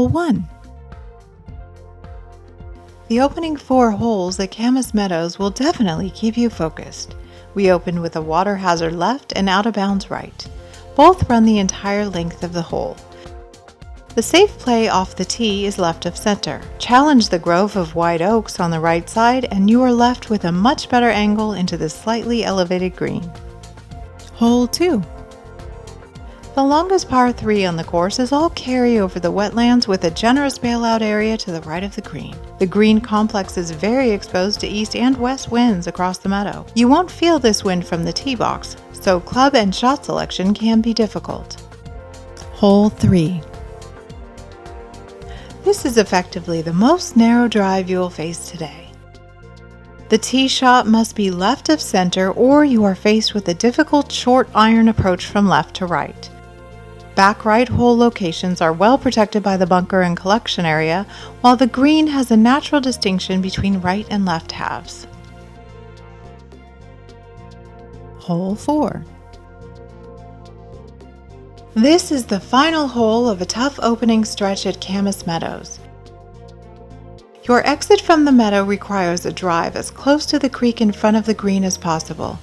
Hole 1. The opening 4 holes at Camas Meadows will definitely keep you focused. We opened with a water hazard left and out of bounds right. Both run the entire length of the hole. The safe play off the tee is left of center. Challenge the grove of white oaks on the right side and you are left with a much better angle into the slightly elevated green. Hole 2. The longest par 3 on the course is all carry over the wetlands with a generous bailout area to the right of the green. The green complex is very exposed to east and west winds across the meadow. You won't feel this wind from the tee box, so club and shot selection can be difficult. Hole 3. This is effectively the most narrow drive you will face today. The tee shot must be left of center or you are faced with a difficult short iron approach from left to right. Back right hole locations are well protected by the bunker and collection area, while the green has a natural distinction between right and left halves. Hole 4. This is the final hole of a tough opening stretch at Camas Meadows. Your exit from the meadow requires a drive as close to the creek in front of the green as possible.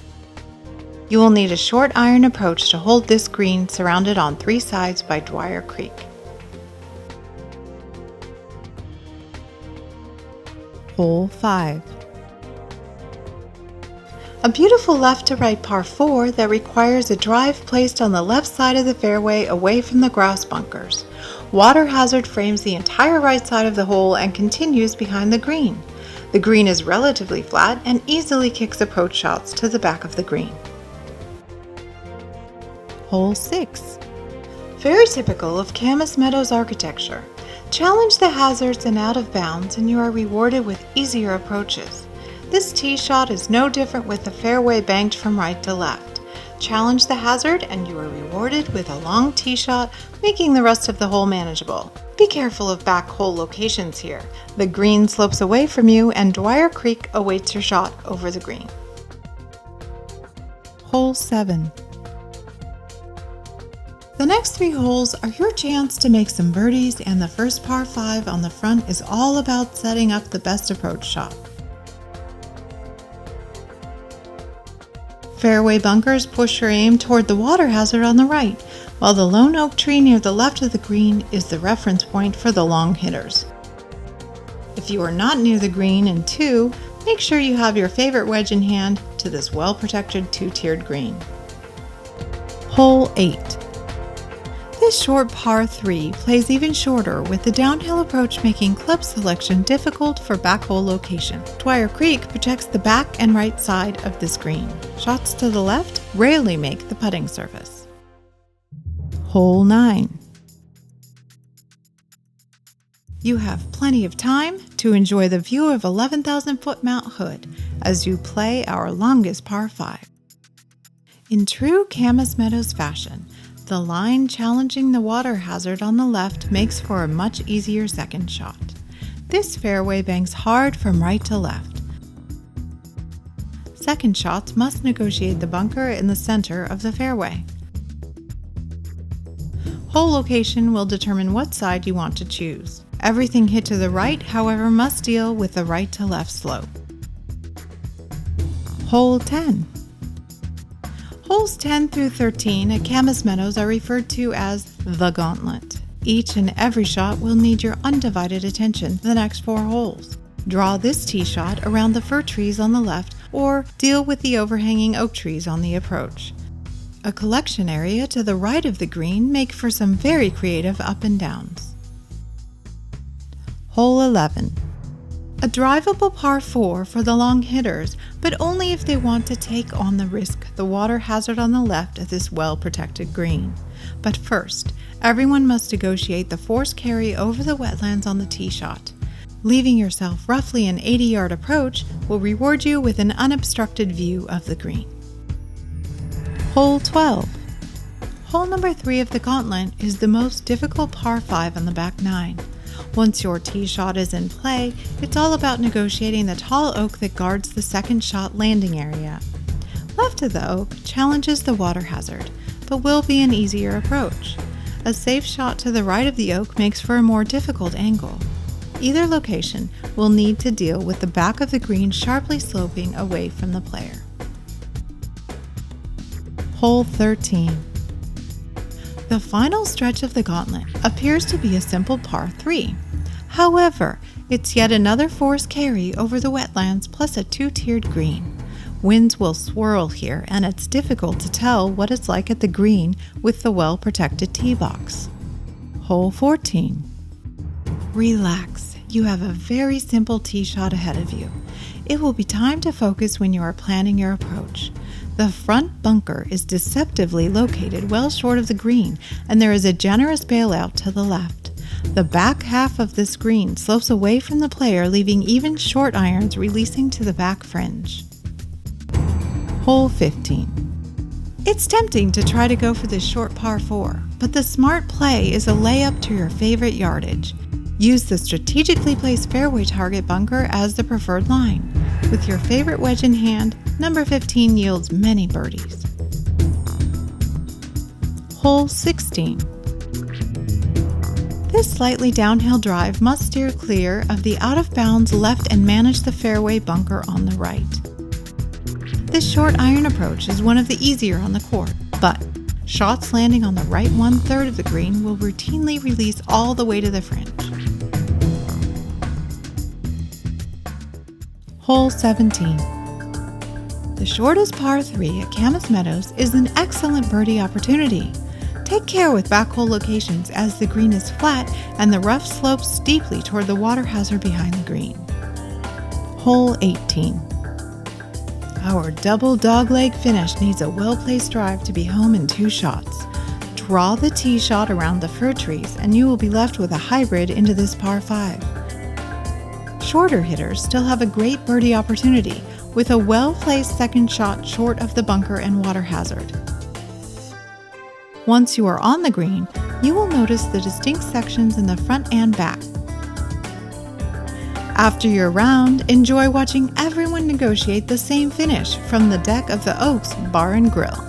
You will need a short iron approach to hold this green surrounded on 3 sides by Dwyer Creek. Hole 5. A beautiful left to right par 4 that requires a drive placed on the left side of the fairway away from the grass bunkers. Water hazard frames the entire right side of the hole and continues behind the green. The green is relatively flat and easily kicks approach shots to the back of the green. Hole 6. Very typical of Camas Meadows architecture. Challenge the hazards and out of bounds and you are rewarded with easier approaches. This tee shot is no different with the fairway banked from right to left. Challenge the hazard and you are rewarded with a long tee shot, making the rest of the hole manageable. Be careful of back hole locations here. The green slopes away from you and Dwyer Creek awaits your shot over the green. Hole 7. The next 3 holes are your chance to make some birdies, and the first par 5 on the front is all about setting up the best approach shot. Fairway bunkers push your aim toward the water hazard on the right, while the lone oak tree near the left of the green is the reference point for the long hitters. If you are not near the green in 2, make sure you have your favorite wedge in hand to this well-protected 2-tiered green. Hole 8. This short par 3 plays even shorter, with the downhill approach making club selection difficult for back hole location. Dwyer Creek protects the back and right side of this green. Shots to the left rarely make the putting surface. Hole 9. You have plenty of time to enjoy the view of 11,000-foot Mount Hood as you play our longest par 5. In true Camas Meadows fashion, the line challenging the water hazard on the left makes for a much easier second shot. This fairway banks hard from right to left. Second shots must negotiate the bunker in the center of the fairway. Hole location will determine what side you want to choose. Everything hit to the right, however, must deal with the right to left slope. Hole 10. Holes 10 through 13 at Camas Meadows are referred to as the Gauntlet. Each and every shot will need your undivided attention for the next 4 holes. Draw this tee shot around the fir trees on the left or deal with the overhanging oak trees on the approach. A collection area to the right of the green make for some very creative up and downs. Hole 11. A drivable par 4 for the long hitters, but only if they want to take on the risk the water hazard on the left of this well-protected green. But first, everyone must negotiate the forced carry over the wetlands on the tee shot. Leaving yourself roughly an 80-yard approach will reward you with an unobstructed view of the green. Hole 12. Hole number 3 of the Gauntlet is the most difficult par 5 on the back 9. Once your tee shot is in play, it's all about negotiating the tall oak that guards the second shot landing area. Left of the oak challenges the water hazard, but will be an easier approach. A safe shot to the right of the oak makes for a more difficult angle. Either location will need to deal with the back of the green sharply sloping away from the player. Hole 13. The final stretch of the gauntlet appears to be a simple par 3. However, it's yet another forced carry over the wetlands plus a two-tiered green. Winds will swirl here, and it's difficult to tell what it's like at the green with the well-protected tee box. Hole 14. Relax. You have a very simple tee shot ahead of you. It will be time to focus when you are planning your approach. The front bunker is deceptively located well short of the green, and there is a generous bailout to the left. The back half of this green slopes away from the player, leaving even short irons releasing to the back fringe. Hole 15. It's tempting to try to go for this short par 4, but the smart play is a layup to your favorite yardage. Use the strategically placed fairway target bunker as the preferred line. With your favorite wedge in hand, number 15 yields many birdies. Hole 16. This slightly downhill drive must steer clear of the out-of-bounds left and manage the fairway bunker on the right. This short iron approach is one of the easier on the court, but shots landing on the right 1/3 of the green will routinely release all the way to the fringe. Hole 17. The shortest par 3 at Camas Meadows is an excellent birdie opportunity. Take care with backhole locations as the green is flat and the rough slopes steeply toward the water hazard behind the green. Hole 18. Our double dogleg finish needs a well-placed drive to be home in 2 shots. Draw the tee shot around the fir trees and you will be left with a hybrid into this par 5. Shorter hitters still have a great birdie opportunity with a well-placed second shot short of the bunker and water hazard. Once you are on the green, you will notice the distinct sections in the front and back. After your round, enjoy watching everyone negotiate the same finish from the deck of the Oaks Bar and Grill.